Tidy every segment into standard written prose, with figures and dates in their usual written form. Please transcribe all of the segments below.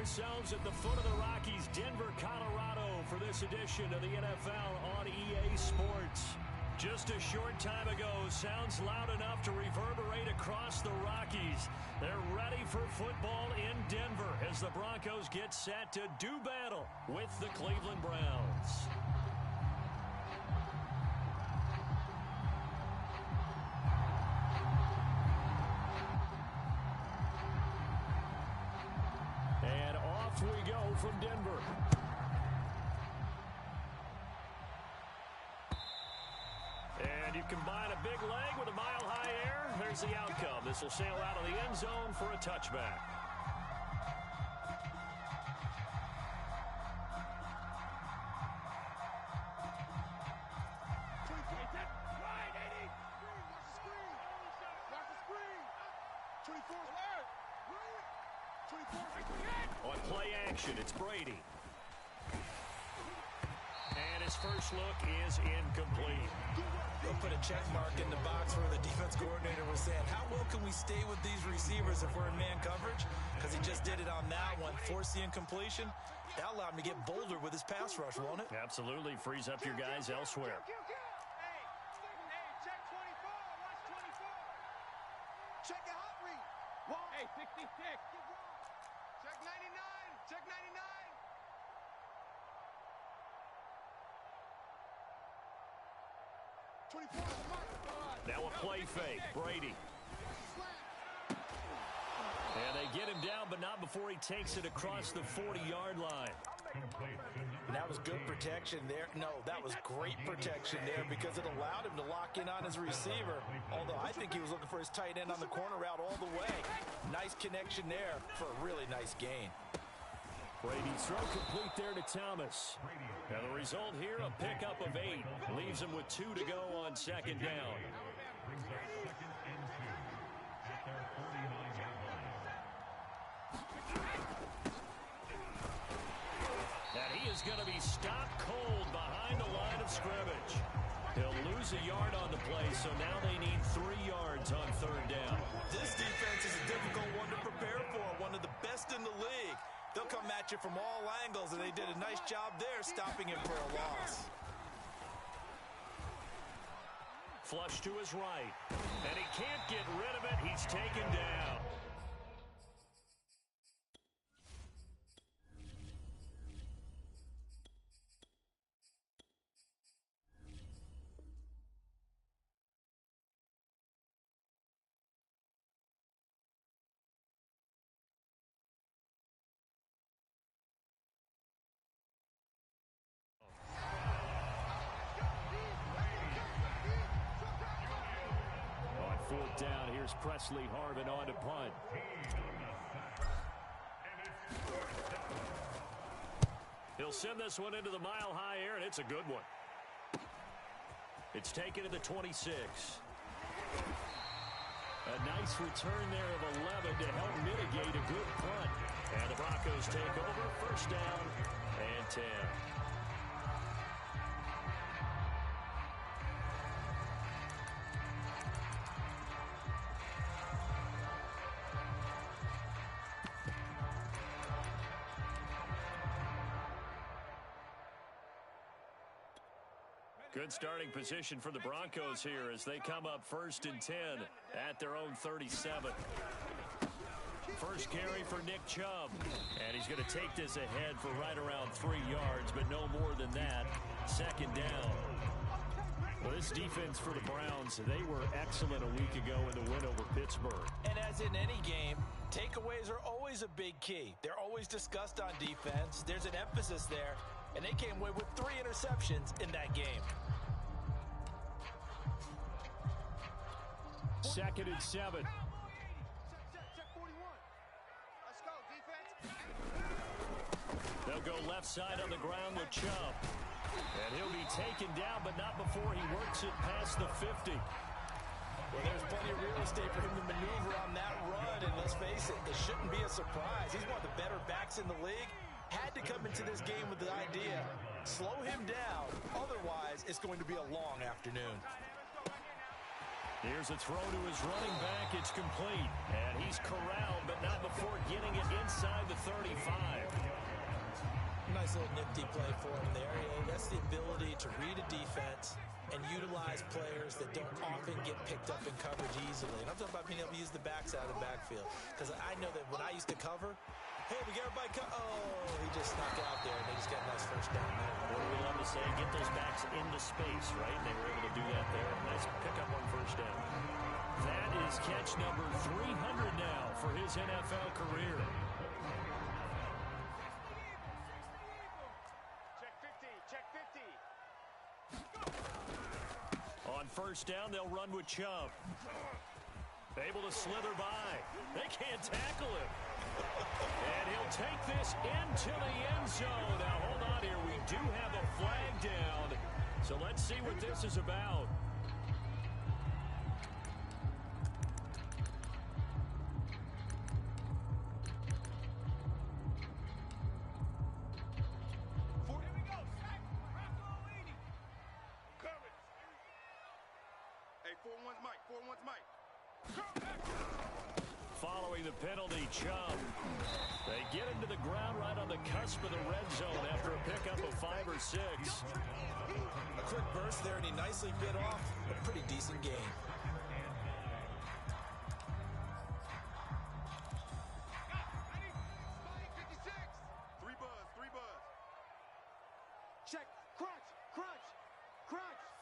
ourselves at the foot of the Rockies, Denver, Colorado, for this edition of the NFL on EA Sports. Just a short time ago, sounds loud enough to reverberate across the Rockies. They're ready for football in Denver as the Broncos get set to do battle with the Cleveland Browns. And off we go from Denver. And you combine a big leg with a mile-high air. There's the outcome. This will sail out of the end zone for a touchback. On play action, it's Brady. And his first look is incomplete. They'll put a check mark in the box where the defense coordinator was saying, how well can we stay with these receivers if we're in man coverage? Because he just did it on that one, forced the incompletion. That allowed him to get bolder with his pass rush, won't it? Absolutely. Frees up your guys elsewhere. Check 24. Watch 24. Check your hot read. Hey, 66. Check 99. Check 99. Now a play fake. Brady. And they get him down, but not before he takes it across the 40-yard line. And that was good protection there. No, that was great protection there because it allowed him to lock in on his receiver. Although I think he was looking for his tight end on the corner route all the way. Nice connection there for a really nice gain. Brady throw complete there to Thomas. And the result here, a pickup of 8. Leaves him with 2 to go on second down. And he is going to be stopped cold behind the line of scrimmage. He'll lose a yard on the play, so now they need 3 yards on third down. This defense is a difficult one to prepare for, one of the best in the league. They'll come at you from all angles, and they did a nice job there stopping him for a loss. Flush to his right, and he can't get rid of it. He's taken down. Down. Here's Presley Harvin on to punt. He'll send this one into the mile-high air, and it's a good one. It's taken to the 26. A nice return there of 11 to help mitigate a good punt. And the Broncos take over, first down and 10. Good starting position for the Broncos here as they come up first and 10 at their own 37. First carry for Nick Chubb. And he's going to take this ahead for right around 3 yards, but no more than that. Second down. Well, this defense for the Browns, they were excellent a week ago in the win over Pittsburgh. And as in any game, takeaways are always a big key. They're always discussed on defense. There's an emphasis there. And they came away with 3 interceptions in that game. Second and 7. Check 41. Let's go, defense. They'll go left side on the ground with Chubb. And he'll be taken down, but not before he works it past the 50. Well, there's plenty of real estate for him to maneuver on that run. And let's face it, it shouldn't be a surprise. He's one of the better backs in the league. Had to come into this game with the idea, slow him down. Otherwise, it's going to be a long afternoon. Here's a throw to his running back. It's complete. And he's corralled, but not before getting it inside the 35. Nice little nifty play for him there. That's the ability to read a defense and utilize players that don't often get picked up in coverage easily. And I'm talking about being able to use the backside of the backfield. Because I know that when I used to cover, hey, we get everybody he just snuck out there, and they just got a nice first down there. What do we love to say? Get those backs into space, right? And they were able to do that there. Nice pickup on first down. That is catch number 300 now for his NFL career. On first down, they'll run with Chubb. Able to slither by. They can't tackle him. And he'll take this into the end zone. Now, hold on here. We do have a flag down. So let's see what this is about. Following the penalty, Chubb. They get into the ground right on the cusp of the red zone after a pickup of 5 or 6. A quick burst there, and he nicely bit off a pretty decent gain. Check, crunch.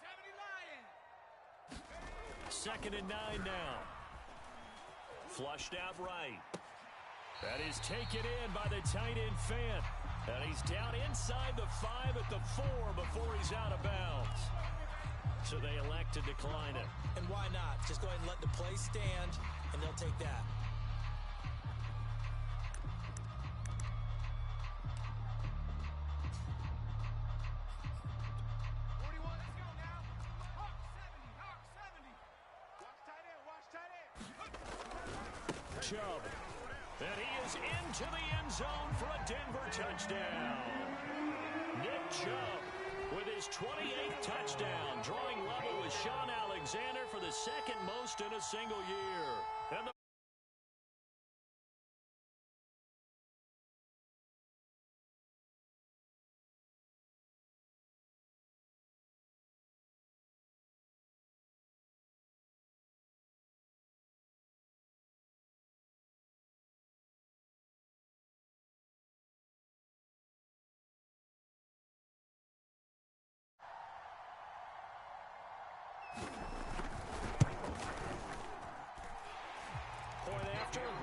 70 Lion. 2nd and 9 now. Flushed out right. That is taken in by the tight end Fant. And he's down inside the 5 at the 4 before he's out of bounds. So they elect to decline it. And why not? Just go ahead and let the play stand, and they'll take that. Chubb. And he is into the end zone for a Denver touchdown. Nick Chubb with his 28th touchdown, drawing level with Sean Alexander for the 2nd most in a single year. And the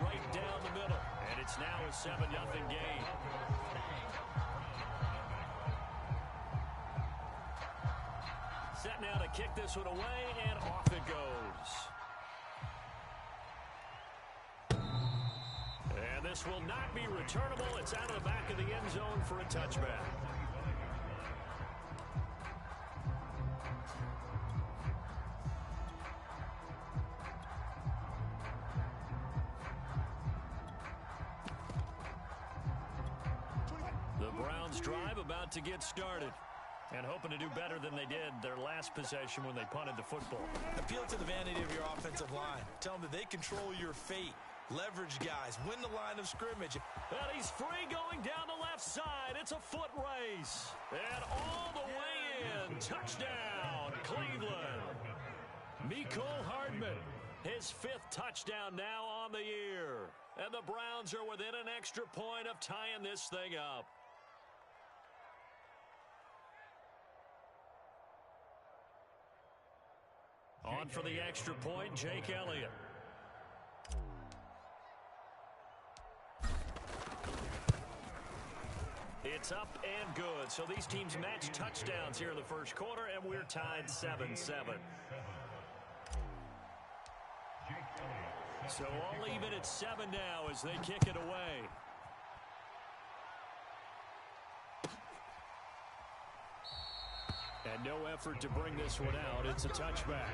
right down the middle, and it's now a 7-0 game. Set now to kick this one away, and off it goes. And this will not be returnable. It's out of the back of the end zone for a touchback. Drive about to get started, and hoping to do better than they did their last possession when they punted the football. Appeal to the vanity of your offensive line. Tell them that they control your fate. Leverage guys. Win the line of scrimmage. And he's free going down the left side. It's a foot race. And all the way in. Touchdown, Cleveland. Mecole Hardman, his 5th touchdown now on the year. And the Browns are within an extra point of tying this thing up. On for the extra point, Jake Elliott. It's up and good. So these teams match touchdowns here in the first quarter, and we're tied 7-7. So all even at 7 now as they kick it away. And no effort to bring this one out. It's a touchback.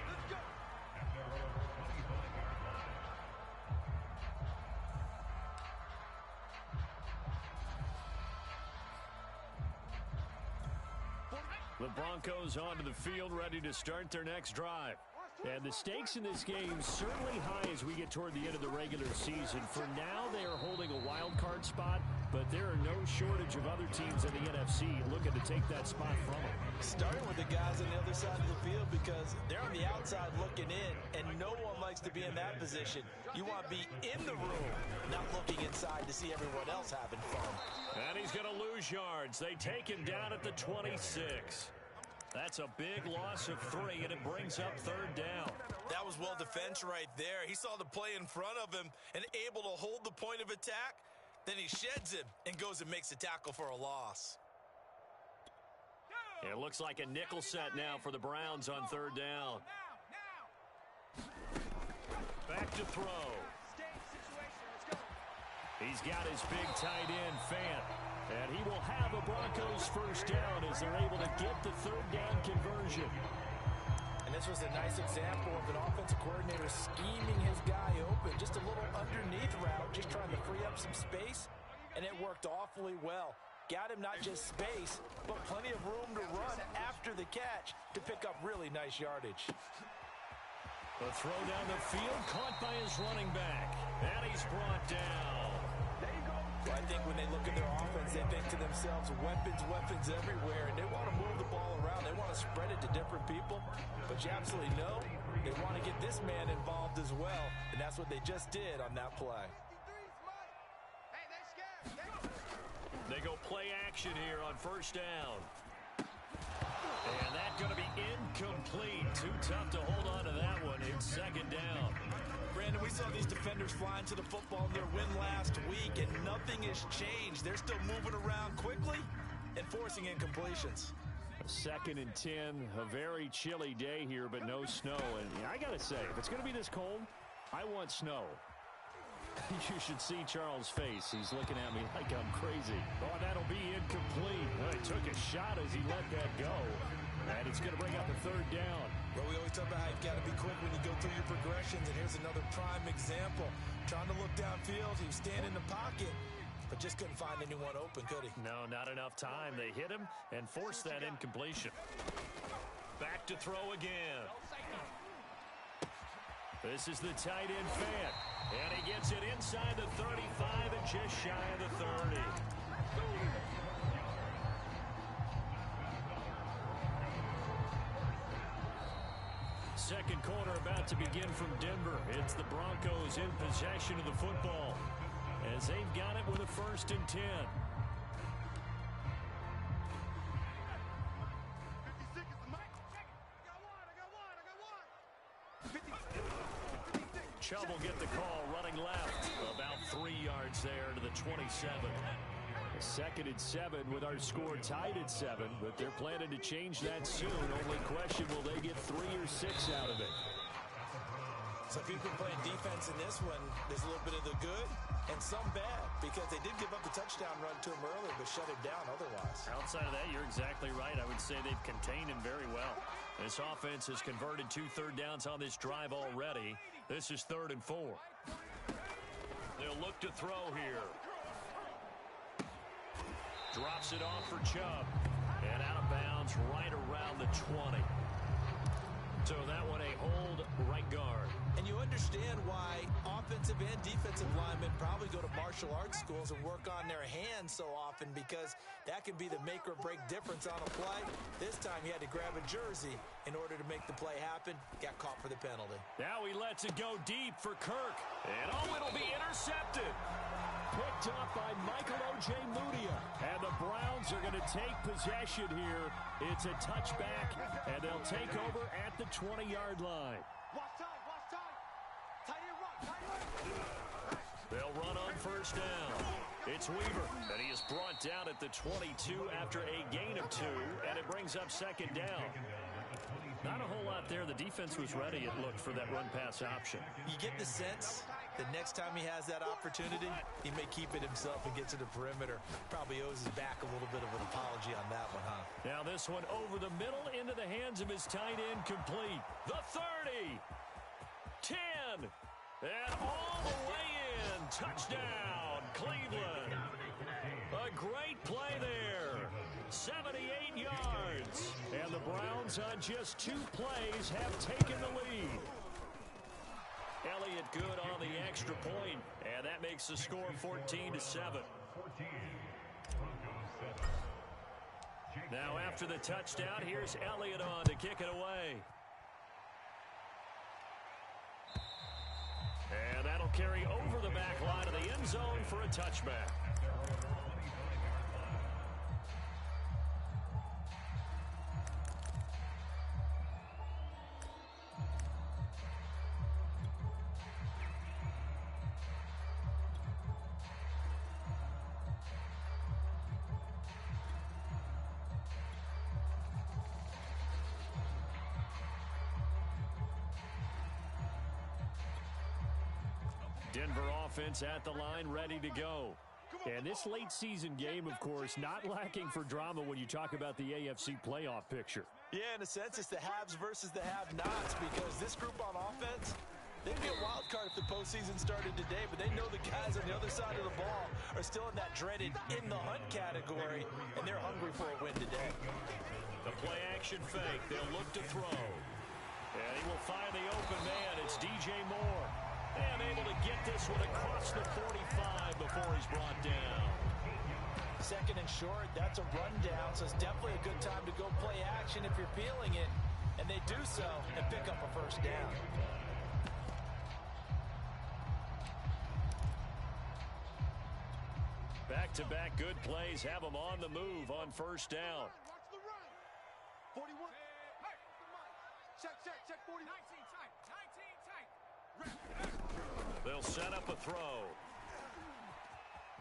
The Broncos onto the field, ready to start their next drive. And the stakes in this game certainly high as we get toward the end of the regular season. For now, they are holding a wild card spot, but there are no shortage of other teams in the NFC looking to take that spot from them. Starting with the guys on the other side of the field because they're on the outside looking in, and no one likes to be in that position. You want to be in the room, not looking inside to see everyone else having fun. And he's going to lose yards. They take him down at the 26. That's a big loss of 3, and it brings up 3rd down. That was well defense right there. He saw the play in front of him and able to hold the point of attack. Then he sheds him and goes and makes a tackle for a loss. It looks like a nickel set now for the Browns on 3rd down. Back to throw. He's got his big tight end, Fant. And he will have a Broncos first down as they're able to get the 3rd down conversion. And this was a nice example of an offensive coordinator scheming his guy open. Just a little underneath route, just trying to free up some space. And it worked awfully well. Got him not just space, but plenty of room to run after the catch to pick up really nice yardage. The throw down the field caught by his running back. And he's brought down. I think when they look at their offense, they think to themselves, weapons everywhere, and they want to move the ball around. They want to spread it to different people, but you absolutely know they want to get this man involved as well, and that's what they just did on that play. They go play action here on 1st down. And that's going to be incomplete. Too tough to hold on to that one. It's 2nd down. Brandon, we saw these defenders flying to the football in their win last week, and nothing has changed. They're still moving around quickly and forcing incompletions. 2nd and 10, a very chilly day here, but no snow. And I got to say, if it's going to be this cold, I want snow. You should see Charles' face. He's looking at me like I'm crazy. Oh, that'll be incomplete. He took a shot as he let that go. And it's going to bring up the 3rd down. Well, we always talk about how you've got to be quick when you go through your progressions, and here's another prime example. Trying to look downfield, he was standing in the pocket, but just couldn't find anyone open, could he? No, not enough time. They hit him and forced that incompletion. Back to throw again. This is the tight end, Fant. And he gets it inside the 35 and just shy of the 30. Second quarter about to begin from Denver. It's the Broncos in possession of the football as they've got it with a 1st and 10. Chubb will get the call running left. About 3 yards there to the 27. 2nd and 7 with our score tied at 7, but they're planning to change that soon. Only question, will they get 3 or 6 out of it? So if you've been playing defense in this one, there's a little bit of the good and some bad, because they did give up the touchdown run to him earlier, but shut him down otherwise. Outside of that, you're exactly right. I would say they've contained him very well. This offense has converted 2 third downs on this drive already. This is 3rd and 4. They'll look to throw here. Drops it off for Chubb. And out of bounds right around the 20. So that one a hold right guard. And you understand why offensive and defensive linemen probably go to martial arts schools and work on their hands so often, because that can be the make or break difference on a play. This time he had to grab a jersey in order to make the play happen. Got caught for the penalty. Now he lets it go deep for Kirk. And it'll be intercepted. Picked up by Michael Ojemudia. And the Browns are going to take possession here. It's a touchback, and they'll take over at the 20-yard line. They'll run on 1st down. It's Weaver, and he is brought down at the 22 after a gain of 2, and it brings up 2nd down. Not a whole lot there. The defense was ready, it looked, for that run-pass option. You get the sense that next time he has that opportunity, he may keep it himself and get to the perimeter. Probably owes his back a little bit of an apology on that one, huh? Now this one over the middle into the hands of his tight end, complete. The 30. 10. And all the way in. Touchdown, Cleveland. A great play there. 78 yards. And the Browns Browns on just 2 plays have taken the lead. Elliott good on the extra point, and that makes the score 14-7. Now after the touchdown, here's Elliott on to kick it away. And that'll carry over the back line of the end zone for a touchback. Denver offense at the line, ready to go. And this late season game, of course, not lacking for drama when you talk about the AFC playoff picture. Yeah, in a sense, it's the haves versus the have-nots, because this group on offense, they'd be a wild card if the postseason started today, but they know the guys on the other side of the ball are still in that dreaded in-the-hunt category, and they're hungry for a win today. The play-action fake. They'll look to throw. And he will find the open man. It's DJ Moore. And able to get this one across the 45 before he's brought down. Second and short, that's a rundown, so it's definitely a good time to go play action if you're feeling it. And they do so and pick up a first down. Back-to-back good plays have them on the move on first down. Watch the run. 41. Check, 40. 19 tight. 19 tight. They'll set up a throw.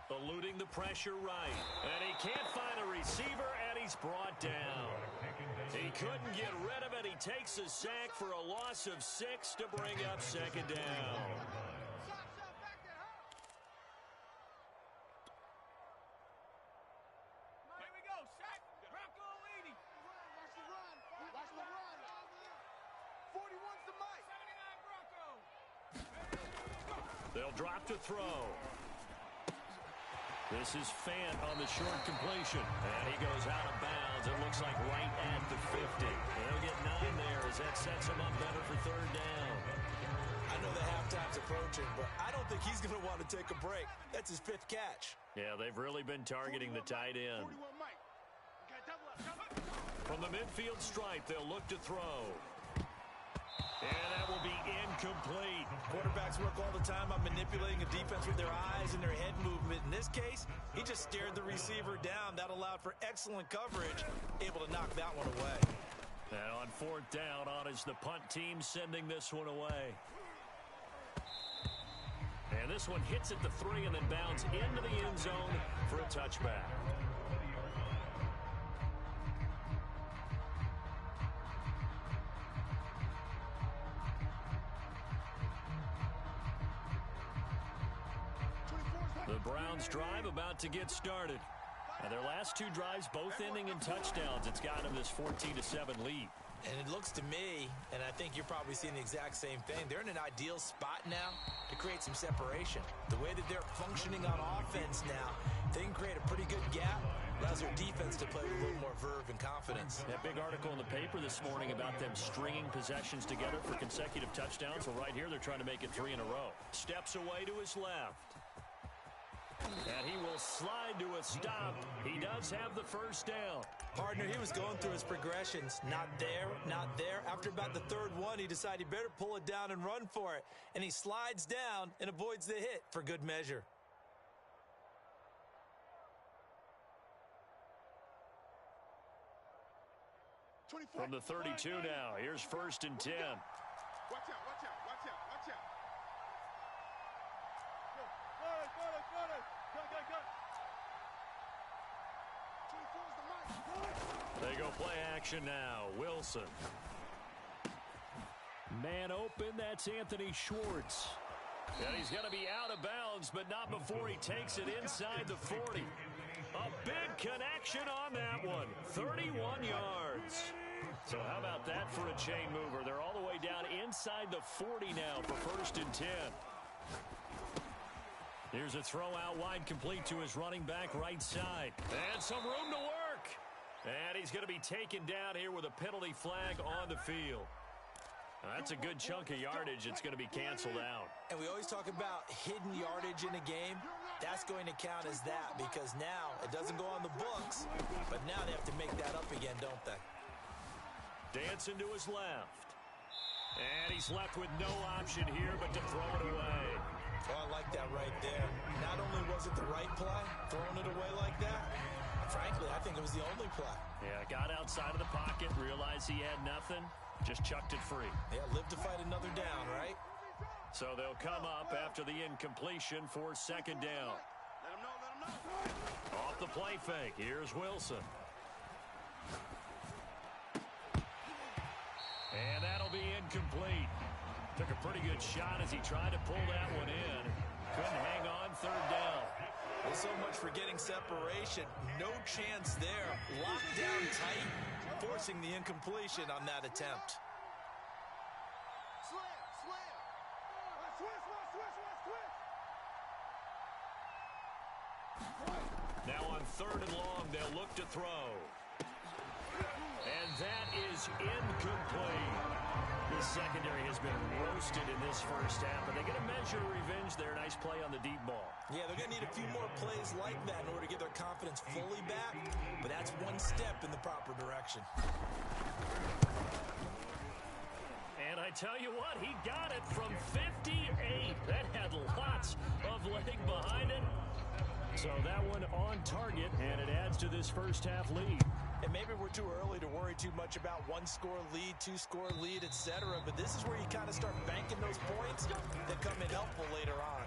Eluding the pressure right. And he can't find a receiver, and he's brought down. He couldn't get rid of it. He takes a sack for a loss of 6 to bring up second down. Here we go, sack. Bronco leading. Watch the run. Watch the run. 41's the mic. 79 Bronco. They'll drop to throw. This is Fant on the short completion. And he goes out of bounds. It looks like right at the 50. They'll get 9 there as that sets him up better for third down. I know the halftime's approaching, but I don't think he's going to want to take a break. That's his 5th catch. Yeah, they've really been targeting the tight end. 41 Mike. Okay, double up. From the midfield stripe, they'll look to throw. And that will be incomplete. Quarterbacks work all the time on manipulating a defense with their eyes and their head movement. In this case, he just stared the receiver down. That allowed for excellent coverage, able to knock that one away. And on fourth down, on is the punt team sending this one away. And this one hits at the 3 and then bounds into the end zone for a touchback. The Browns drive about to get started. And their last 2 drives both ending in touchdowns. It's got them this 14-7 lead. And it looks to me, and I think you're probably seeing the exact same thing, they're in an ideal spot now to create some separation. The way that they're functioning on offense now, they can create a pretty good gap, allows their defense to play with a little more verve and confidence. That big article in the paper this morning about them stringing possessions together for consecutive touchdowns. Well, right here, they're trying to make it 3 in a row. Steps away to his left. And he will slide to a stop. He does have the first down. Partner, he was going through his progressions. Not there, not there. After about the 3rd one, he decided he better pull it down and run for it. And he slides down and avoids the hit for good measure. From the 32 now, here's 1st and 10. Watch out, watch out, watch out, watch out. They go play action now. Wilson. Man open, that's Anthony Schwartz. And he's going to be out of bounds, but not before he takes it inside the 40. A big connection on that one. 31 yards. So how about that for a chain mover? They're all the way down inside the 40 now for 1st and 10. Here's a throw out wide complete to his running back right side. And some room to work. And he's going to be taken down here with a penalty flag on the field. That's a good chunk of yardage. It's going to be canceled out. And we always talk about hidden yardage in a game. That's going to count as that because now it doesn't go on the books, but now they have to make that up again, don't they? Dancing to his left. And he's left with no option here but to throw it away. Oh, I like that right there. Not only was it the right play, throwing it away like that, frankly, I think it was the only play. Yeah, got outside of the pocket, realized he had nothing, just chucked it free. Yeah, live to fight another down, right? So they'll come up after the incompletion for second down. Let him know. Off the play fake, here's Wilson. And that'll be incomplete. Took a pretty good shot as he tried to pull that one in. Couldn't hang on, third down. Well, so much for getting separation. No chance there. Locked down tight, forcing the incompletion on that attempt. Slam. Twist. Now on third and long, they'll look to throw. And that is incomplete. The secondary has been roasted in this first half, but they're going to measure revenge there. Nice play on the deep ball. Yeah, they're going to need a few more plays like that in order to get their confidence fully back, but that's one step in the proper direction. And I tell you what, he got it from 58. That had lots of leg behind it. So that one on target, and it adds to this first half lead. And maybe we're too early to worry too much about one-score lead, two-score lead, etc. But this is where you kind of start banking those points that come in helpful later on.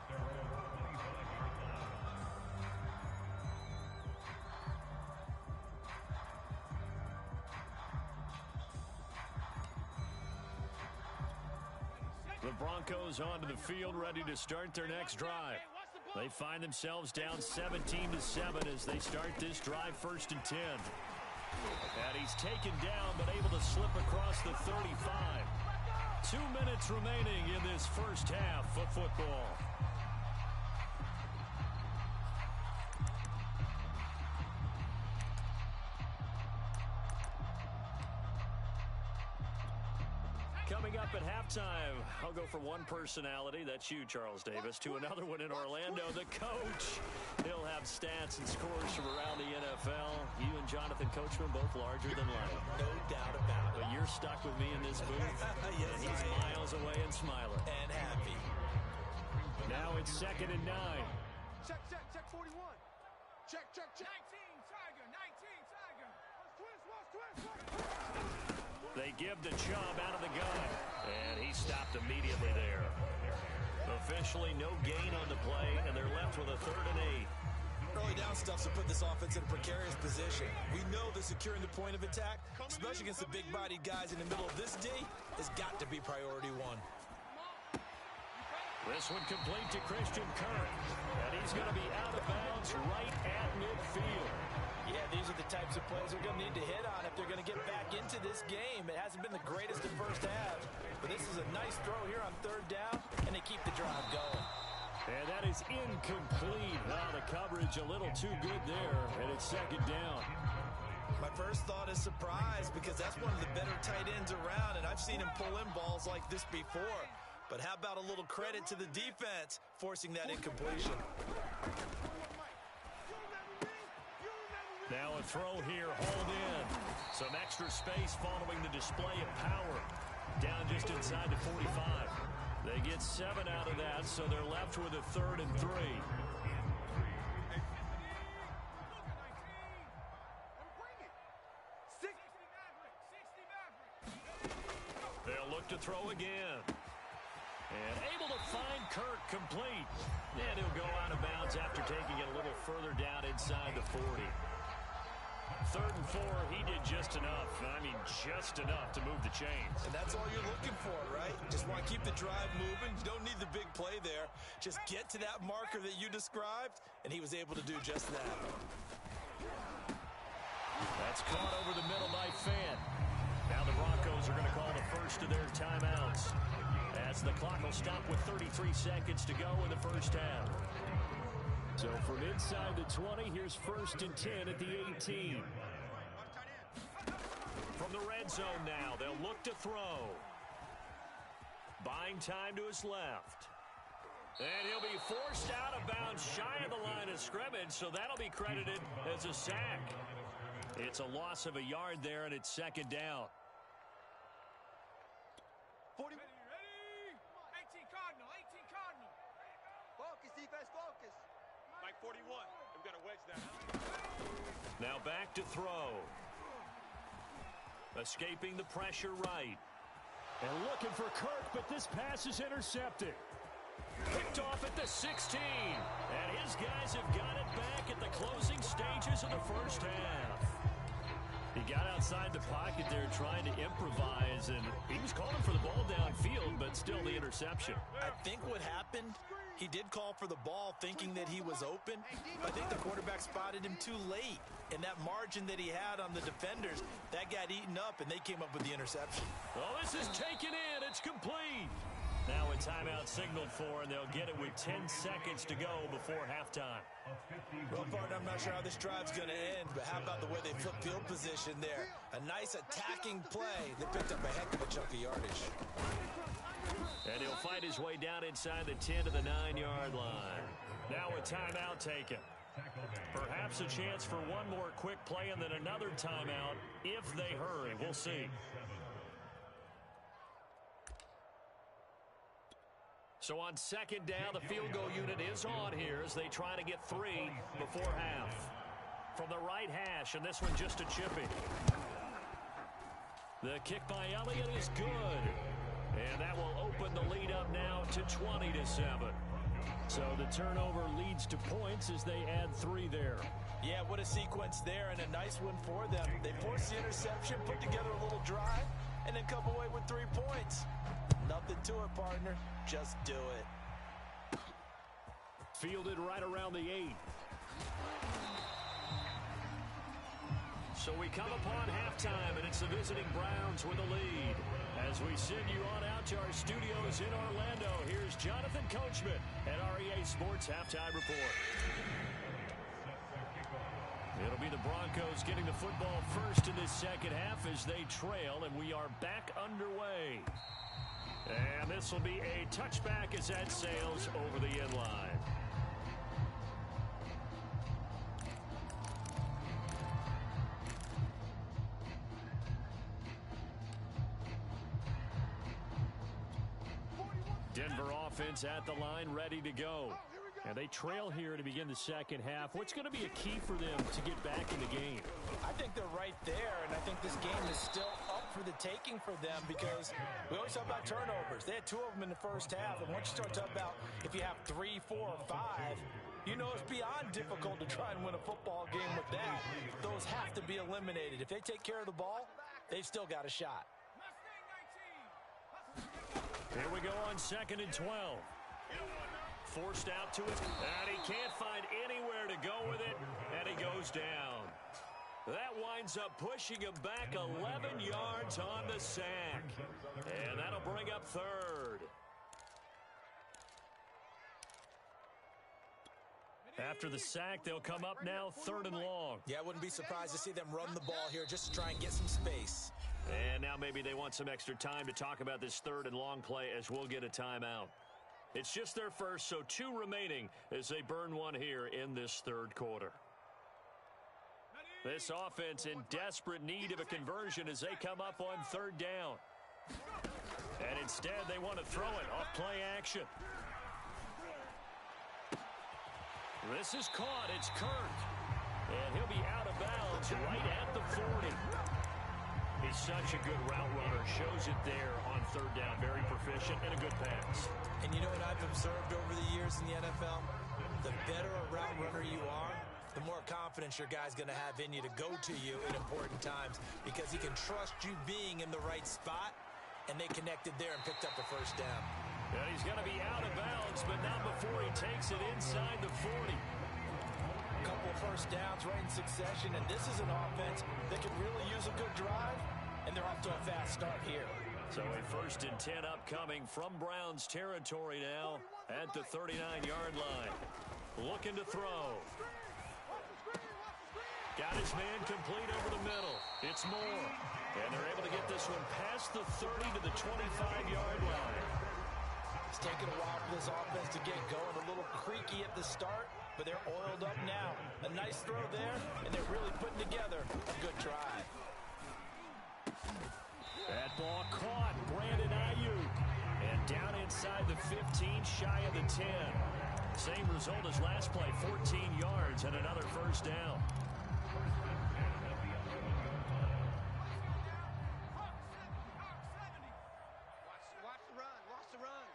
The Broncos onto the field, ready to start their next drive. They find themselves down 17-7 as they start this drive, 1st and 10. And he's taken down, but able to slip across the 35. 2 minutes remaining in this first half of football. Coming up at halftime, I'll go from one personality, that's you, Charles Davis, to another one in Orlando, the coach. He'll have stats and scores from around the NFL. You and Jonathan Coachman both larger than life. No doubt about it. But you're stuck with me in this booth. Yes, and he's miles away and smiling. And happy. Now it's 2nd and 9. Check 41. Check. 19 Tiger. Twist. They give to Chubb out of the gun, and he stopped immediately there. Officially no gain on the play, and they're left with a 3rd and 8. Early down stuff's to put this offense in a precarious position. We know that securing the point of attack, especially against the big-bodied guys in the middle of this D, has got to be priority one. This one complete to Christian Kirk, and he's going to be out of bounds right at midfield. Yeah, these are the types of plays they're going to need to hit on if they're going to get back into this game. It hasn't been the greatest in first half, but this is a nice throw here on 3rd down, and they keep the drive going. And that is incomplete. The coverage a little too good there, and it's 2nd down. My first thought is surprise because that's one of the better tight ends around, and I've seen him pull in balls like this before. But how about a little credit to the defense forcing that incompletion? Now a throw here, hauled in. Some extra space following the display of power. Down just inside the 45. They get 7 out of that, so they're left with a 3rd and 3. They'll look to throw again. And able to find Kirk complete. And he'll go out of bounds after taking it a little further down inside the 40. 3rd and 4, he did just enough. I mean, just enough to move the chains. And that's all you're looking for, right? Just want to keep the drive moving. You don't need the big play there. Just get to that marker that you described, and he was able to do just that. That's caught over the middle by Fant. Now the Broncos are going to call the first of their timeouts, as the clock will stop with 33 seconds to go in the first half. So from inside the 20, here's 1st and 10 at the 18. From the red zone now, they'll look to throw. Buying time to his left. And he'll be forced out of bounds shy of the line of scrimmage, so that'll be credited as a sack. It's a loss of a yard there, and it's second down. 40. Ready. 18 Cardinal. Focus, defense, focus. Mike 41. We've got a wedge down. Now back to throw. Escaping the pressure right. And looking for Kirk, but this pass is intercepted. Picked off at the 16. And his guys have got it back at the closing stages of the first half. He got outside the pocket there trying to improvise, and he was calling for the ball downfield, but still the interception. I think what happened, he did call for the ball thinking that he was open, but I think the quarterback spotted him too late. And that margin that he had on the defenders, that got eaten up, and they came up with the interception. Oh, this is taken in. It's complete. Now a timeout signaled for, and they'll get it with 10 seconds to go before halftime. Well, partner, I'm not sure how this drive's going to end, but how about the way they flip field position there? A nice attacking play that picked up a heck of a chunk of yardage. And he'll fight his way down inside the 10 to the 9-yard line. Now a timeout taken. Perhaps a chance for one more quick play and then another timeout if they hurry. We'll see. So on second down, the field goal unit is on here as they try to get 3 before half. From the right hash, and this one just a chippy. The kick by Elliott is good. And that will open the lead up now to 20-7. So the turnover leads to points as they add 3 there. Yeah, what a sequence there, and a nice one for them. They forced the interception, put together a little drive, and then come away with 3 points. Nothing to it, partner. Just do it. Fielded right around the 8. So we come upon halftime, and it's the visiting Browns with the lead. As we send you on out to our studios in Orlando, here's Jonathan Coachman at REA Sports Halftime Report. It'll be the Broncos getting the football first in this second half as they trail, and we are back underway. And this will be a touchback as that sails over the end line. Denver offense at the line, ready to go. And they trail here to begin the second half. What's going to be a key for them to get back in the game? I think they're right there, and I think this game is still up for the taking for them because we always talk about turnovers. They had 2 of them in the first half, and once you start talking about if you have 3, 4, or 5, you know it's beyond difficult to try and win a football game with that. Those have to be eliminated. If they take care of the ball, they've still got a shot. Here we go on 2nd and 12. Forced out to it, and he can't find anywhere to go with it, and he goes down. That winds up pushing him back 11 yards on the sack, and that'll bring up 3rd. After the sack, they'll come up now 3rd and long. Yeah, I wouldn't be surprised to see them run the ball here just to try and get some space. And now maybe they want some extra time to talk about this 3rd and long play as we'll get a timeout. It's just their first, so 2 remaining as they burn one here in this 3rd quarter. This offense in desperate need of a conversion as they come up on 3rd down. And instead they want to throw it off play action. This is caught. It's Kirk. And he'll be out of bounds right at the 40. He's such a good route runner. Shows it there on 3rd down. Very proficient and a good pass. And you know what I've observed over the years in the NFL? The better a route runner you are, the more confidence your guy's going to have in you to go to you in important times because he can trust you being in the right spot, and they connected there and picked up the 1st down. And he's going to be out of bounds, but not before he takes it inside the 40. A couple of 1st downs right in succession, and this is an offense that could really use a good drive, and they're off to a fast start here. So a 1st and 10 upcoming from Browns territory now at the 39-yard line. Looking to throw. Got his man complete over the middle. It's Moore. And they're the 30 to the 25-yard line. It's taken a while for this offense to get going. A little creaky at the start, but they're oiled up now. A nice throw there, and they're really putting together a good drive. That ball caught. Brandon Ayuk. And down inside the 15, shy of the 10. Same result as last play, 14 yards and another first down. Watch the run. Watch the run.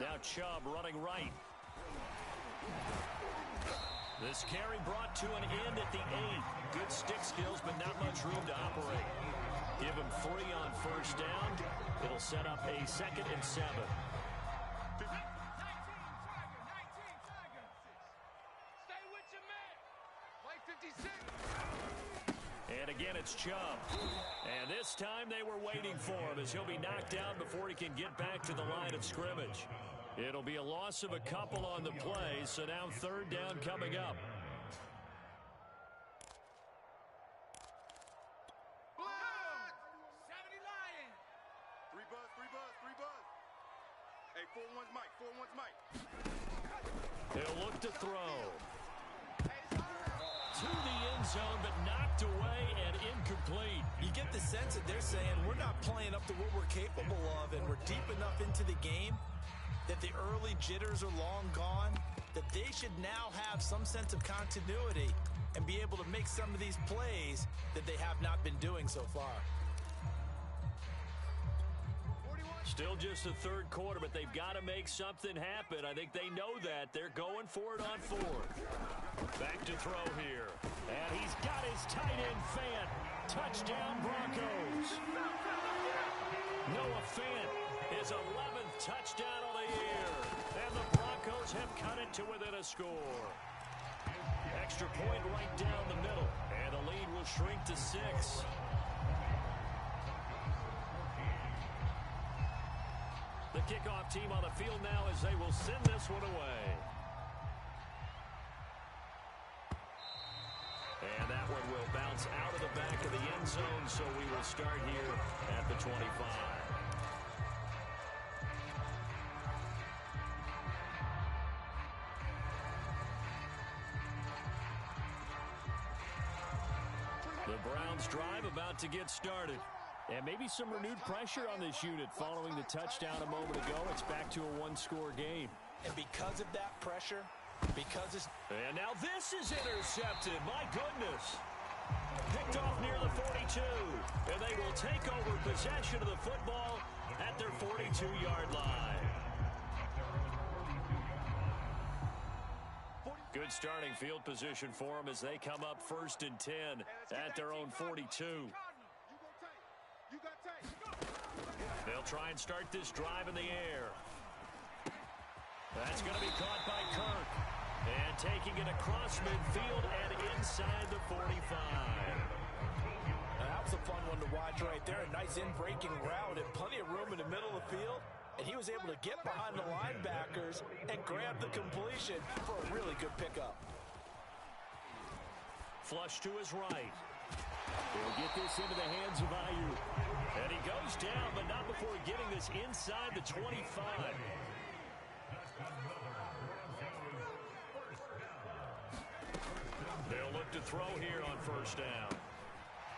Now Chubb running right. This carry brought to an end at the 8. Good stick skills, but not much room to operate. Give him 3 on first down. It'll set up a 2nd and 7. Stay with your man. Play 56. And again, it's Chubb. And this time they were waiting for him as he'll be knocked down before he can get back to the line of scrimmage. It'll be a loss of a couple on the play, so now 3rd down coming up. Hey, 4-1's Mike. 4-1's Mike. He'll look to throw. To the end zone, but knocked away and incomplete. You get the sense that they're saying we're not playing up to what we're capable of, and we're deep enough into the game that the early jitters are long gone, that they should now have some sense of continuity and be able to make some of these plays that they have not been doing so far. Still just the 3rd quarter, but they've got to make something happen. I think they know that. They're going for it on 4th. Back to throw here. And he's got his tight end, Fant. Touchdown, Broncos. Noah Fant, his 11th touchdown of the year. And the Broncos have cut it to within a score. Extra point right down the middle. And the lead will shrink to 6. The kickoff team on the field now as they will send this one away. And that one will bounce out of the back of the end zone, so we will start here at the 25. The Browns drive about to get started. And maybe some renewed pressure on this unit following the touchdown a moment ago. It's back to a 1-score game. And because of that pressure, because it's... And now this is intercepted. My goodness. Picked off near the 42. And they will take over possession of the football at their 42-yard line. Good starting field position for them as they come up 1st and 10 at their own 42. They'll try and start this drive in the air. That's going to be caught by Kirk. And taking it across midfield and inside the 45. That was a fun one to watch right there. A nice in-breaking route and plenty of room in the middle of the field. And he was able to get behind the linebackers and grab the completion for a really good pickup. Flush to his right. He'll get this into the hands of Ayuk. And he goes down, but not before getting this inside the 25. They'll look to throw here on 1st down.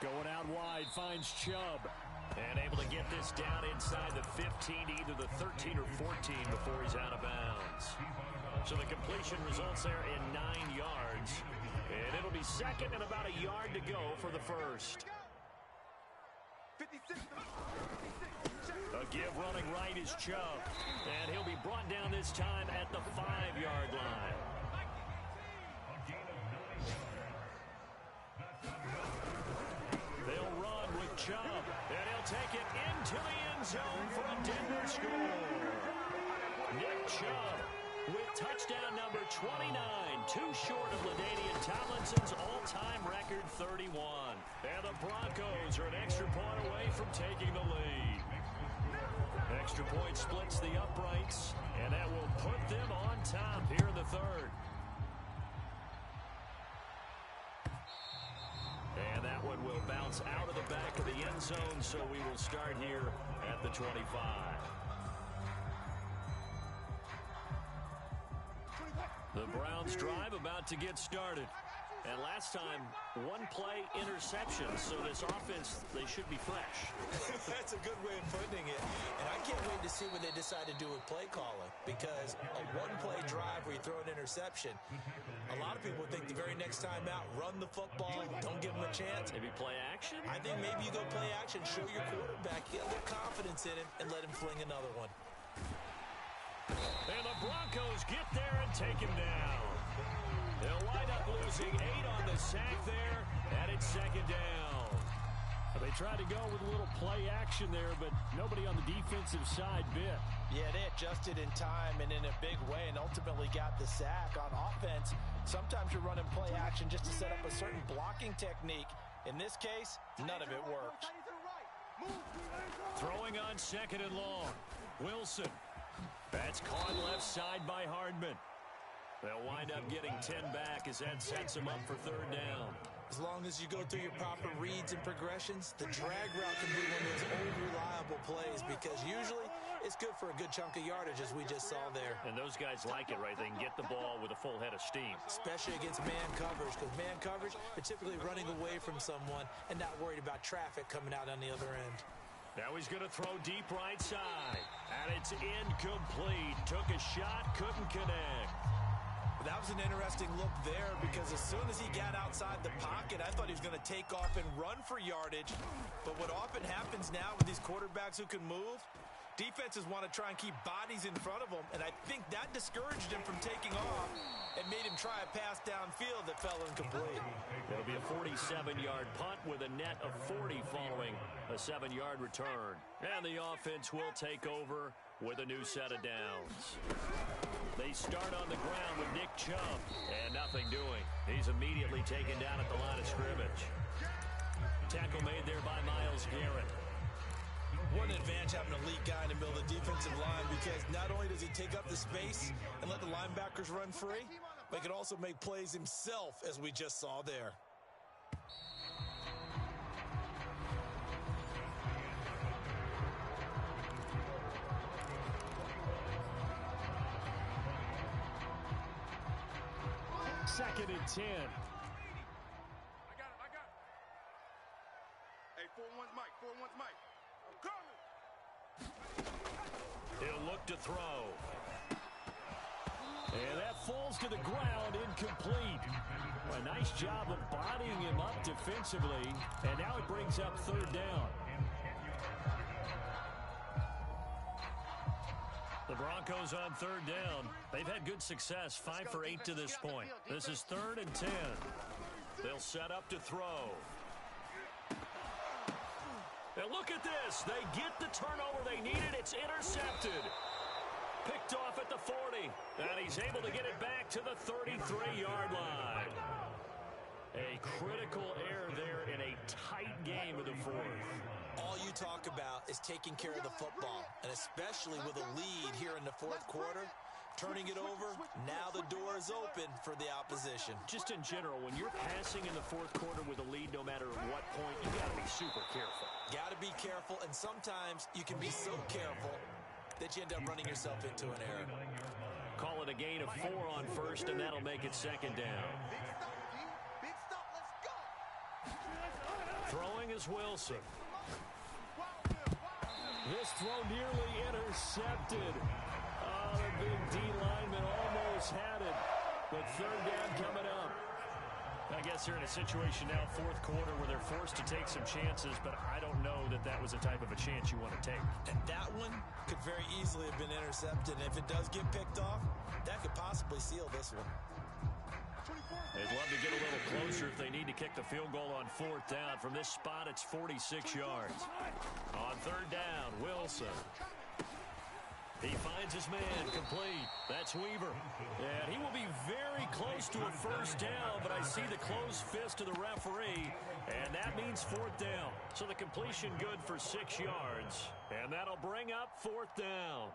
Going out wide, finds Chubb. And able to get this down inside the 15, either the 13 or 14 before he's out of bounds. So the completion results there in 9 yards. And it'll be 2nd and about a yard to go for the 1st. A give running right is Chubb. And he'll be brought down this time at the 5-yard line. They'll run with Chubb. And he'll take it into the end zone for a Denver score. Nick Chubb with touchdown number 29, too short of LaDainian Tomlinson's all-time record 31. And the Broncos are an extra point away from taking the lead. Extra point splits the uprights, and that will put them on top here in the 3rd. And that one will bounce out of the back of the end zone, so we will start here at the 25. The Browns drive about to get started. And last time, one play interception, so this offense, they should be fresh. That's a good way of putting it. And I can't wait to see what they decide to do with play calling, because a one-play drive where you throw an interception, a lot of people think the very next time out, run the football, don't give them a chance. Maybe play action? I think maybe you go play action, show your quarterback, get a little confidence in him, and let him fling another one. And the Broncos get there and take him down. They'll wind up losing 8 on the sack there, and it's second down. They tried to go with a little play action there, but nobody on the defensive side bit. Yeah, they adjusted in time and in a big way and ultimately got the sack. On offense, sometimes you're running play action just to set up a certain blocking technique. In this case, none of it worked. Throwing on second and long. Wilson. That's caught left side by Hardman. They'll wind up getting 10 back as that sets them up for third down. As long as you go through your proper reads and progressions, the drag route can be one of those old reliable plays, because usually it's good for a good chunk of yardage, as we just saw there. And those guys like it, right? They can get the ball with a full head of steam. Especially against man coverage, because man coverage, they're typically running away from someone and not worried about traffic coming out on the other end. Now he's going to throw deep right side. And it's incomplete. Took a shot, couldn't connect. That was an interesting look there, because as soon as he got outside the pocket, I thought he was going to take off and run for yardage. But what often happens now with these quarterbacks who can move, defenses want to try and keep bodies in front of them, and I think that discouraged him from taking off and made him try a pass downfield that fell incomplete. It'll be a 47-yard punt with a net of 40 following a 7-yard return. And the offense will take over with a new set of downs. They start on the ground with Nick Chubb, and nothing doing. He's immediately taken down at the line of scrimmage. Tackle made there by Myles Garrett. What an advantage having an elite guy in the middle of the defensive line, because not only does he take up the space and let the linebackers run free, but he can also make plays himself, as we just saw there. Second and 10. I got it. Hey, 4-1's Mike. 4-1's Mike. I'm coming. He'll look to throw. And that falls to the ground, incomplete. A nice job of bodying him up defensively, and now it brings up third down. The Broncos on third down. They've had good success, 5 for 8 to this point. This is 3rd and 10. They'll set up to throw. And look at this. They get the turnover they needed. It's intercepted. Picked off at the 40. And he's able to get it back to the 33-yard line. A critical error there in a tight game of the 4th. All you talk about is taking care of the football, and especially with a lead here in the 4th quarter, turning it over, now the door is open for the opposition. Just in general, when you're passing in the 4th quarter with a lead, no matter what point, you got to be super careful. Got to be careful, and sometimes you can be so careful that you end up running yourself into an error. Call it a gain of 4 on first, and that'll make it second down. Big stop, let's go. Throwing is Wilson. This throw nearly intercepted. Oh, the big D lineman almost had it. But third down coming up. I guess they're in a situation now, 4th quarter, where they're forced to take some chances, but I don't know that that was the type of a chance you want to take. And that one could very easily have been intercepted. And if it does get picked off, that could possibly seal this one. They'd love to get a little closer if they need to kick the field goal on 4th down. From this spot, it's 46 yards. On 3rd down, Wilson. He finds his man, complete. That's Weaver. And he will be very close to a first down, but I see the closed fist of the referee, and that means 4th down. So the completion good for 6 yards, and that'll bring up 4th down.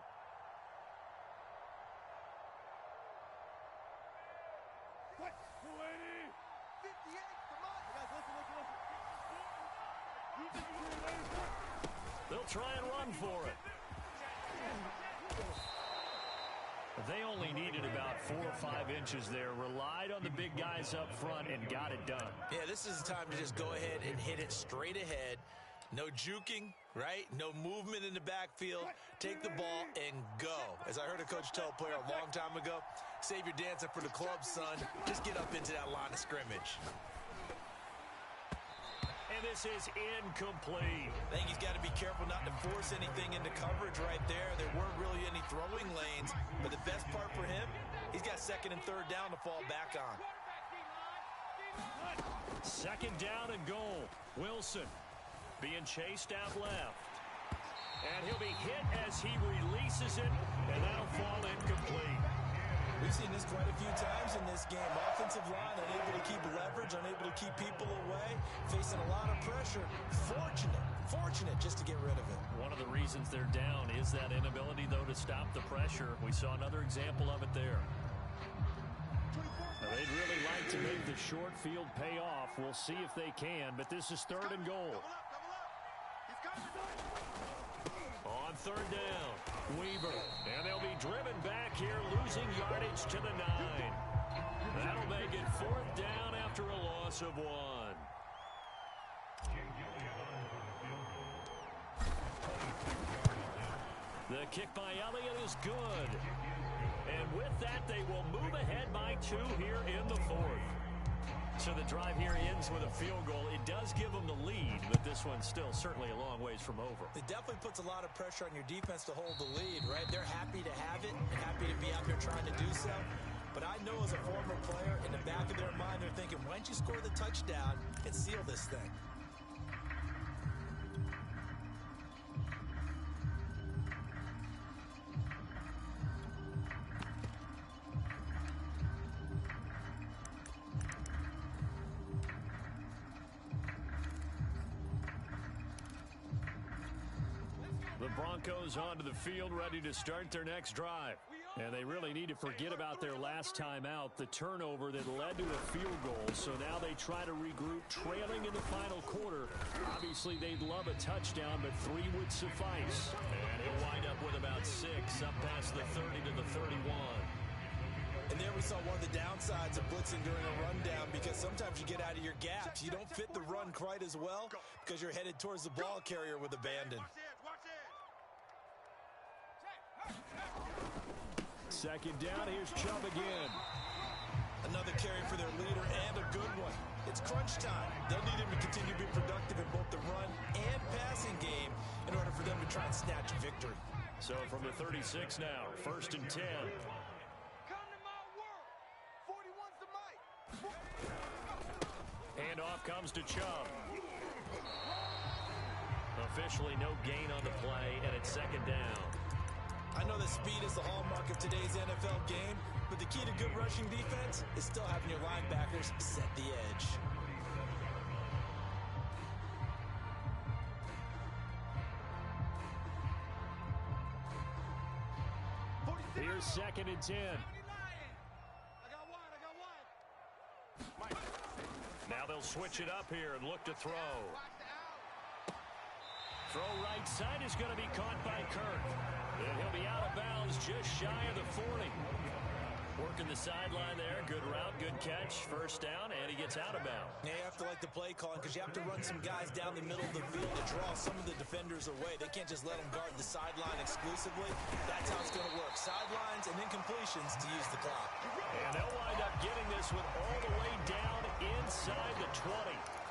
They'll try and run for it. They only needed about 4 or 5 inches there, relied on the big guys up front, and got it done. Yeah, this is the time to just go ahead and hit it straight ahead. No juking, right? No movement in the backfield. Take the ball and go. As I heard a coach tell a player a long time ago, save your dancing for the club, son. Just get up into that line of scrimmage. And this is incomplete. I think he's got to be careful not to force anything into coverage right there. There weren't really any throwing lanes, but the best part for him, he's got 2nd and 3rd down to fall back on. 2nd down and goal. Wilson being chased out left. And he'll be hit as he releases it, and that'll fall incomplete. We've seen this quite a few times in this game. Offensive line unable to keep leverage, unable to keep people away, facing a lot of pressure. Fortunate just to get rid of it. One of the reasons they're down is that inability, though, to stop the pressure. We saw another example of it there. Now, they'd really like to make the short field pay off. We'll see if they can, but this is 3rd and goal. On 3rd down, Weaver, and they'll be driven back here, losing yardage to the 9. That'll make it 4th down after a loss of 1. The kick by Elliott is good. And with that, they will move ahead by 2 here in the 4th. So the drive here ends with a field goal. It does give them the lead, but this one's still certainly a long ways from over. It definitely puts a lot of pressure on your defense to hold the lead, right? They're happy to have it and happy to be out there trying to do so. But I know as a former player, in the back of their mind, they're thinking, why don't you score the touchdown and seal this thing? The Broncos onto the field, ready to start their next drive. And they really need to forget about their last time out, the turnover that led to a field goal. So now they try to regroup, trailing in the final quarter. Obviously, they'd love a touchdown, but 3 would suffice. And he'll wind up with about 6, up past the 30 to the 31. And there we saw one of the downsides of blitzing during a rundown, because sometimes you get out of your gaps. You don't fit the run quite as well because you're headed towards the ball carrier with abandon. 2nd down, here's Chubb again. Another carry for their leader, and a good one. It's crunch time. They'll need him to continue to be productive in both the run and passing game in order for them to try and snatch a victory. So from the 36 now, 1st and 10. Handoff comes to Chubb. Officially no gain on the play, and it's 2nd down. I know that speed is the hallmark of today's NFL game, but the key to good rushing defense is still having your linebackers set the edge. Here's 2nd and 10. Now they'll switch it up here and look to throw. Throw right side is going to be caught by Kirk. And he'll be out of bounds just shy of the 40. Working the sideline there. Good route, good catch. 1st down, and he gets out of bounds. Yeah, you have to like the play calling because you have to run some guys down the middle of the field to draw some of the defenders away. They can't just let them guard the sideline exclusively. That's how it's going to work. Sidelines and then completions to use the clock. And they'll wind up getting this one all the way down inside the 20.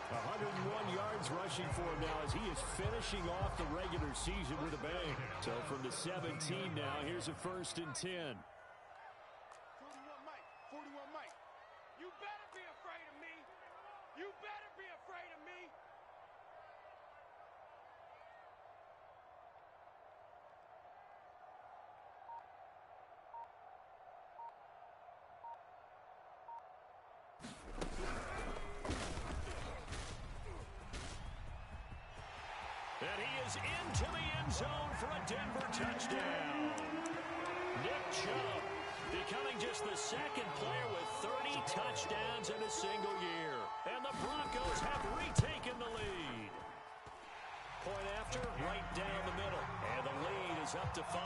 101 yards rushing for him now as he is finishing off the regular season with a bang. So from the 17 now, here's a 1st and 10. 41 Mike. You better be afraid of me. You better be afraid of me. And he is into the end zone for a Denver touchdown. Nick Chubb becoming just the 2nd player with 30 touchdowns in a single year. And the Broncos have retaken the lead. Point after, right down the to 5.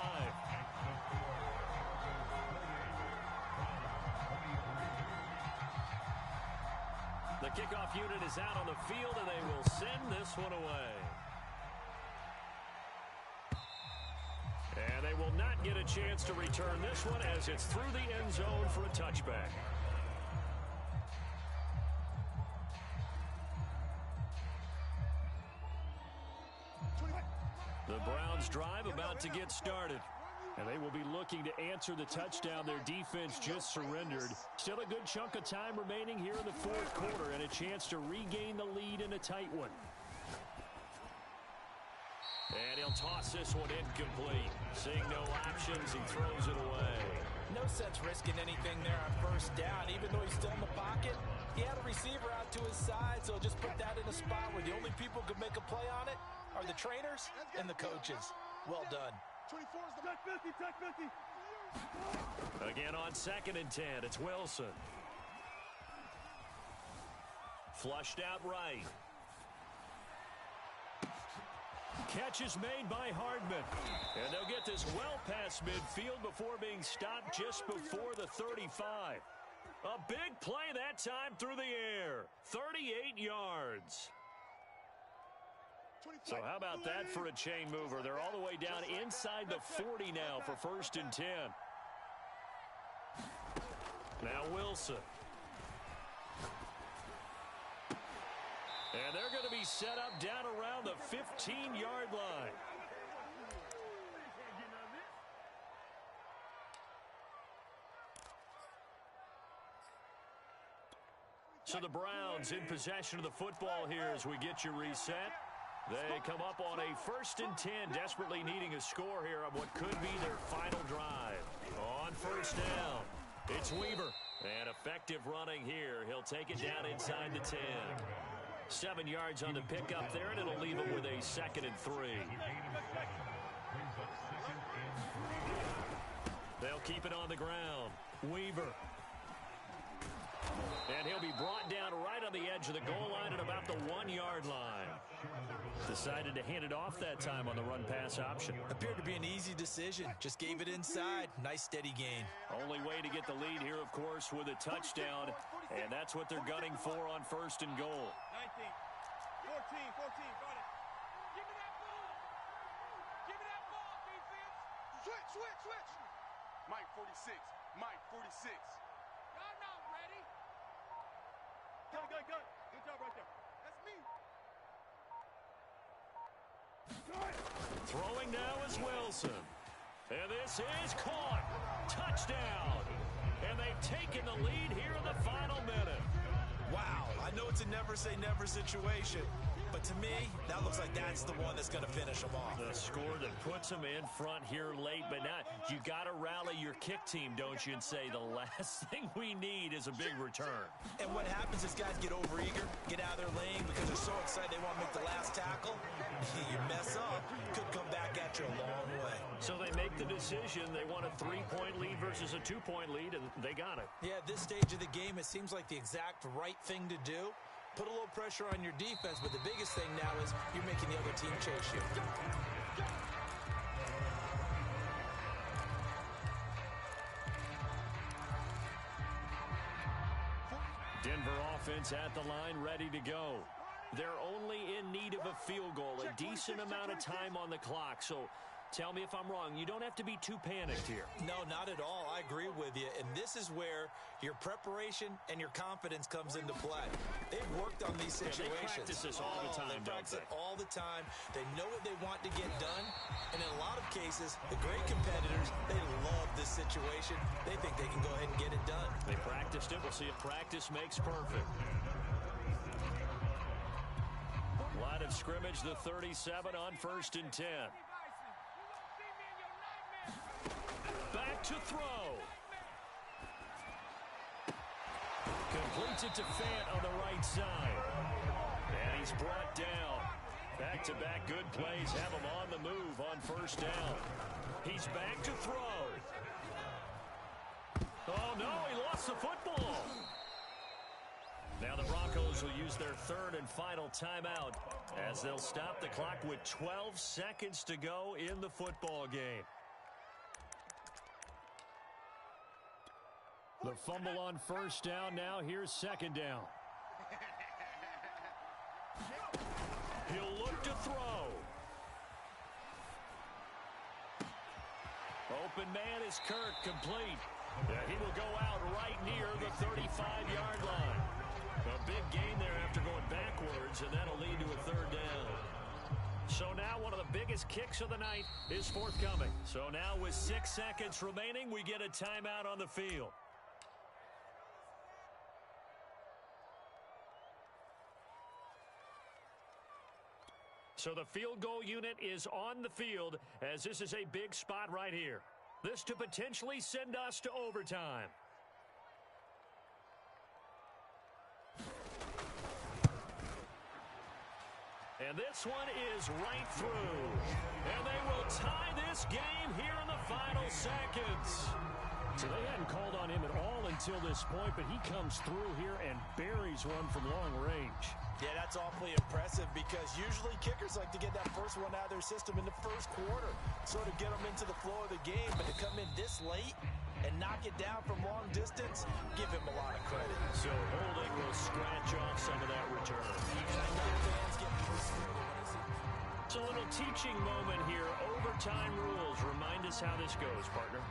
The kickoff unit is out on the field, and they will send this one away. And they will not get a chance to return this one as it's through the end zone for a touchback. The Browns drive about to get started. And they will be looking to answer the touchdown their defense just surrendered. Still a good chunk of time remaining here in the fourth quarter and a chance to regain the lead in a tight one. And he'll toss this one incomplete. Seeing no options, he throws it away. No sense risking anything there on first down. Even though he's still in the pocket, he had a receiver out to his side, so just put that in a spot where the only people who could make a play on it are the trainers and the coaches. Well done. 24 is the Tech 50, Tech 50. Again on 2nd and 10, it's Wilson. Flushed out right. Catch is made by Hardman. And they'll get this well past midfield before being stopped just before the 35. A big play that time through the air. 38 yards. So how about that for a chain mover? They're all the way down inside the 40 now for 1st and 10. Now Wilson. And they're going to be set up down around the 15-yard line. So the Browns in possession of the football here as we get you reset. They come up on a 1st and 10, desperately needing a score here on what could be their final drive. On 1st down, it's Weaver. And effective running here. He'll take it down inside the 10. 7 yards on the pickup there, and it'll leave him with a 2nd and 3. They'll keep it on the ground. Weaver. And he'll be brought down right on the edge of the goal line at about the 1-yard line. Decided to hand it off that time on the run-pass option. Appeared to be an easy decision. Just gave it inside. Nice steady gain. Only way to get the lead here, of course, with a touchdown. And that's what they're gunning for on 1st and goal. 19, 14, got it. Give me that ball. Give me that ball, defense. Switch. Mike 46. Y'all not ready. Go. Good job right there. That's me. Throwing now is Wilson. And this is caught. Touchdown. And they've taken the lead here in the final minute. Wow, I know it's a never-say-never situation, but to me, that looks like that's the one that's going to finish them off. The score that puts them in front here late, but now you got to rally your kick team, don't you, and say the last thing we need is a big return. And what happens is guys get overeager, get out of their lane because they're so excited they want to make the last tackle. You mess up, could come back at you a long way. So they make the decision. They want a 3-point lead versus a 2-point lead, and they got it. Yeah, at this stage of the game, it seems like the exact right thing to do. Put a little pressure on your defense, but the biggest thing now is you're making the other team chase you. Denver offense at the line, ready to go. They're only in need of a field goal, a decent amount of time on the clock. So tell me if I'm wrong. You don't have to be too panicked here. No, not at all. I agree with you. And this is where your preparation and your confidence comes into play. They've worked on these situations. They practice this all the time, They practice don't it all the time. They know what they want to get done. And in a lot of cases, the great competitors, they love this situation. They think they can go ahead and get it done. They practiced it. We'll see if practice makes perfect. Line of scrimmage, the 37 on 1st and 10. Back to throw. Completes it to Fant on the right side. And he's brought down. Back-to-back good plays have him on the move on 1st down. He's back to throw. Oh, no, he lost the football. Now the Broncos will use their 3rd and final timeout as they'll stop the clock with 12 seconds to go in the football game. The fumble on first down. Now here's second down. He'll look to throw. Open man is Kirk, complete. Yeah, he will go out right near the 35-yard line. A big gain there after going backwards, and that'll lead to a third down. So now one of the biggest kicks of the night is forthcoming. So now with 6 seconds remaining, we get a timeout on the field. So the field goal unit is on the field as this is a big spot right here. This to potentially send us to overtime. And this one is right through. And they will tie this game here in the final seconds. So they hadn't called on him at all until this point, but he comes through here and buries one from long range. Yeah, that's awfully impressive because usually kickers like to get that first one out of their system in the first quarter, sort of get them into the flow of the game, but to come in this late and knock it down from long distance, give him a lot of credit. So holding will scratch off some of that return. It's a little teaching moment here. Overtime rules. Remind us how this goes, partner.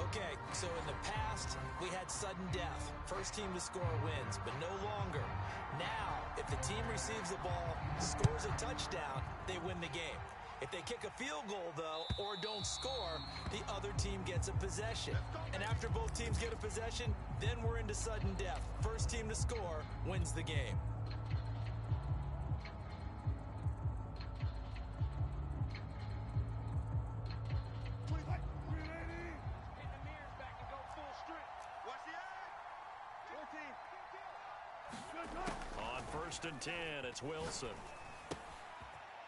Okay, so in the past, we had sudden death. First team to score wins, but no longer. Now, if the team receives the ball, scores a touchdown, they win the game. If they kick a field goal, though, or don't score, the other team gets a possession. And after both teams get a possession, then we're into sudden death. First team to score wins the game. On 1st and 10, it's Wilson.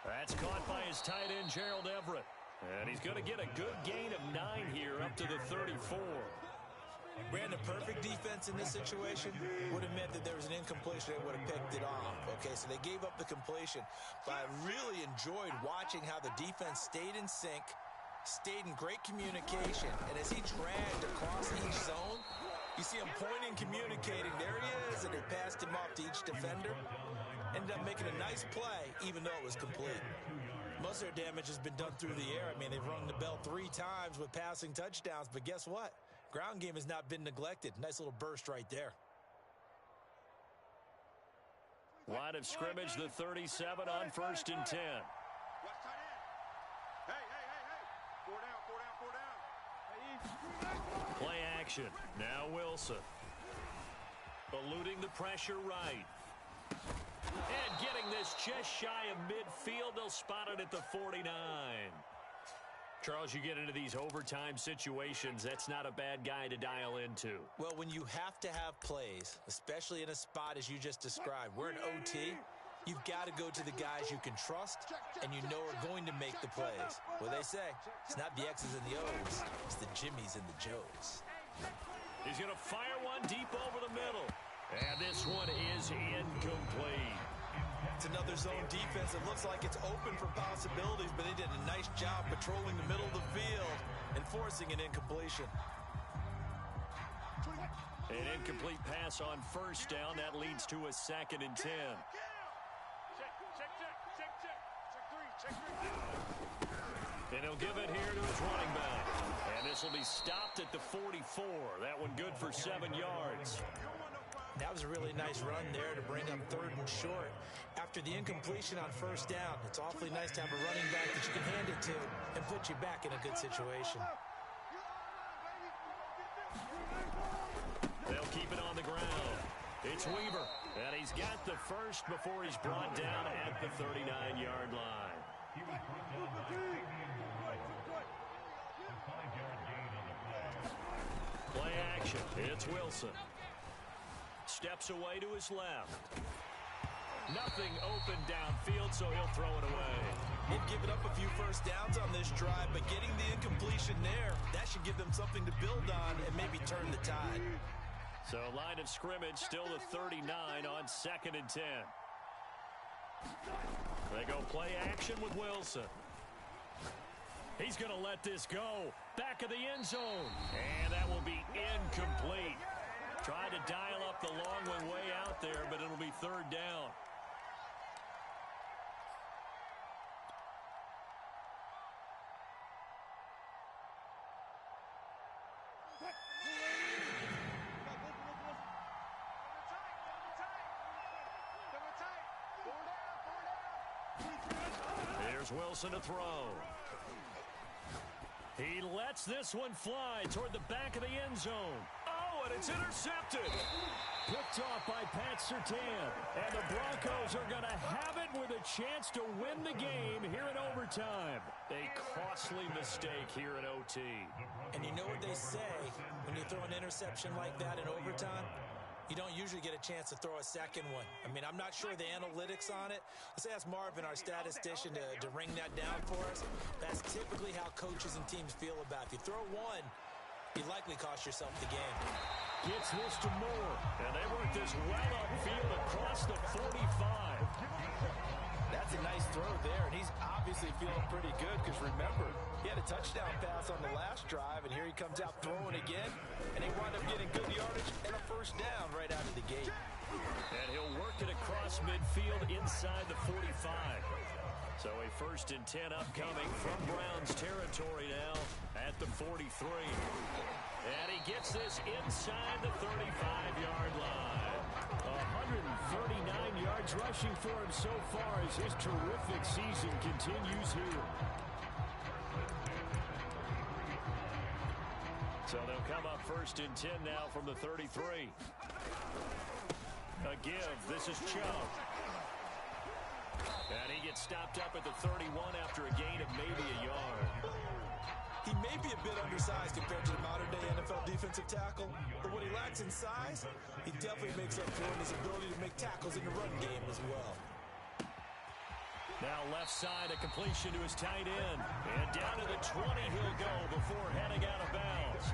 That's caught by his tight end, Gerald Everett. And he's going to get a good gain of 9 here up to the 34. Brandon, perfect defense in this situation would have meant that there was an incompletion and would have picked it off. Okay, so they gave up the completion. But I really enjoyed watching how the defense stayed in sync, stayed in great communication. And as he dragged across each zone, you see him pointing, communicating. There he is, and they passed him off to each defender. Ended up making a nice play, even though it was complete. Most of their damage has been done through the air. I mean, they've rung the bell 3 times with passing touchdowns, but guess what? Ground game has not been neglected. Nice little burst right there. Line of scrimmage, the 37 on 1st and 10. Play action. Now Wilson. Eluding the pressure right. And getting this just shy of midfield. They'll spot it at the 49. Charles, you get into these overtime situations, that's not a bad guy to dial into. Well, when you have to have plays, especially in a spot as you just described, we're in OT, you've got to go to the guys you can trust and you know are going to make the plays. Well, they say, it's not the X's and the O's, it's the Jimmys and the Joes. He's going to fire one deep over the middle. And this one is incomplete. It's another zone defense. It looks like it's open for possibilities, but they did a nice job patrolling the middle of the field and forcing an incompletion. An incomplete pass on 1st down. That leads to a 2nd and 10. And he'll give it here to his running back. And this will be stopped at the 44. That one good for 7 yards. That was a really nice run there to bring up 3rd and short. After the incompletion on 1st down, it's awfully nice to have a running back that you can hand it to and put you back in a good situation. They'll keep it on the ground. It's Weaver, and he's got the first before he's brought down at the 39-yard line. Play action. It's Wilson. Steps away to his left. Nothing open downfield, so he'll throw it away. They've given up a few first downs on this drive, but getting the incompletion there, that should give them something to build on and maybe turn the tide. So line of scrimmage, still the 39 on 2nd and 10. They go play action with Wilson. He's going to let this go. Back of the end zone. And that will be incomplete. Tried to dial up the long one way out there, but it'll be third down. Here's Wilson to throw. He lets this one fly toward the back of the end zone. Oh, and it's intercepted. Picked off by Pat Surtain. And the Broncos are going to have it with a chance to win the game here in overtime. A costly mistake here in OT. And you know what they say when you throw an interception like that in overtime? You don't usually get a chance to throw a second one. I mean, I'm not sure the analytics on it. Let's ask Marvin, our statistician, to ring that down for us. That's typically how coaches and teams feel about it. If you throw one, you likely cost yourself the game. Gets this to Moore. And they work this well upfield across the 45. That's a nice throw there, and he's obviously feeling pretty good because, remember, he had a touchdown pass on the last drive, and here he comes out throwing again, and he wound up getting good yardage and a first down right out of the gate. And he'll work it across midfield inside the 45. So a 1st and 10 upcoming from Browns territory now at the 43. And he gets this inside the 35-yard line. 139 yards rushing for him so far as his terrific season continues here. So they'll come up 1st and 10 now from the 33. A give. This is Chubb. And he gets stopped up at the 31 after a gain of maybe a yard. He may be a bit undersized compared to the modern-day NFL defensive tackle, but what he lacks in size, he definitely makes up for in his ability to make tackles in the run game as well. Now left side, a completion to his tight end. And down to the 20 he'll go before heading out of bounds.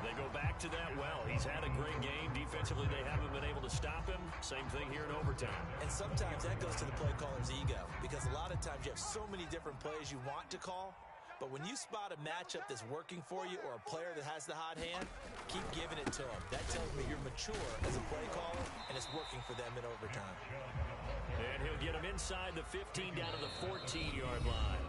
They go back to that well. He's had a great game. Defensively, they haven't been able to stop him. Same thing here in overtime. And sometimes that goes to the play caller's ego, because a lot of times you have so many different plays you want to call, but when you spot a matchup that's working for you or a player that has the hot hand, keep giving it to him. That tells me you're mature as a play caller, and it's working for them in overtime. And he'll get him inside the 15 down to the 14-yard line.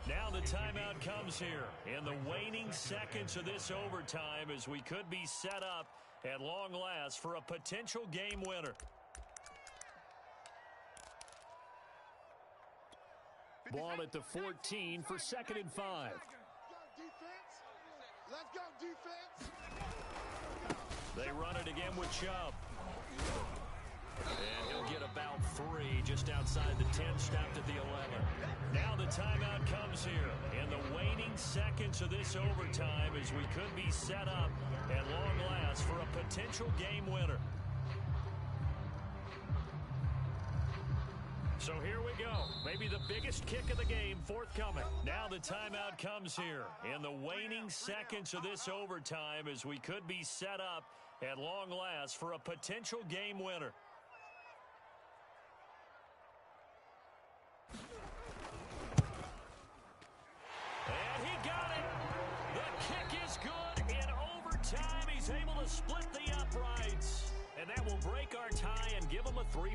Now the timeout comes here in the waning seconds of this overtime as we could be set up at long last for a potential game winner. Ball at the 14 for 2nd and 5. Let's go, defense. They run it again with Chubb. And he'll get about 3 just outside the 10, stopped at the 11. Now the timeout comes here in the waning seconds of this overtime as we could be set up at long last for a potential game winner. So here we go. Maybe the biggest kick of the game forthcoming. Now the timeout comes here in the waning seconds of this overtime as we could be set up at long last for a potential game winner. And he got it. The kick is good. In overtime, he's able to split the uprights. And that will break our tie and give him a 3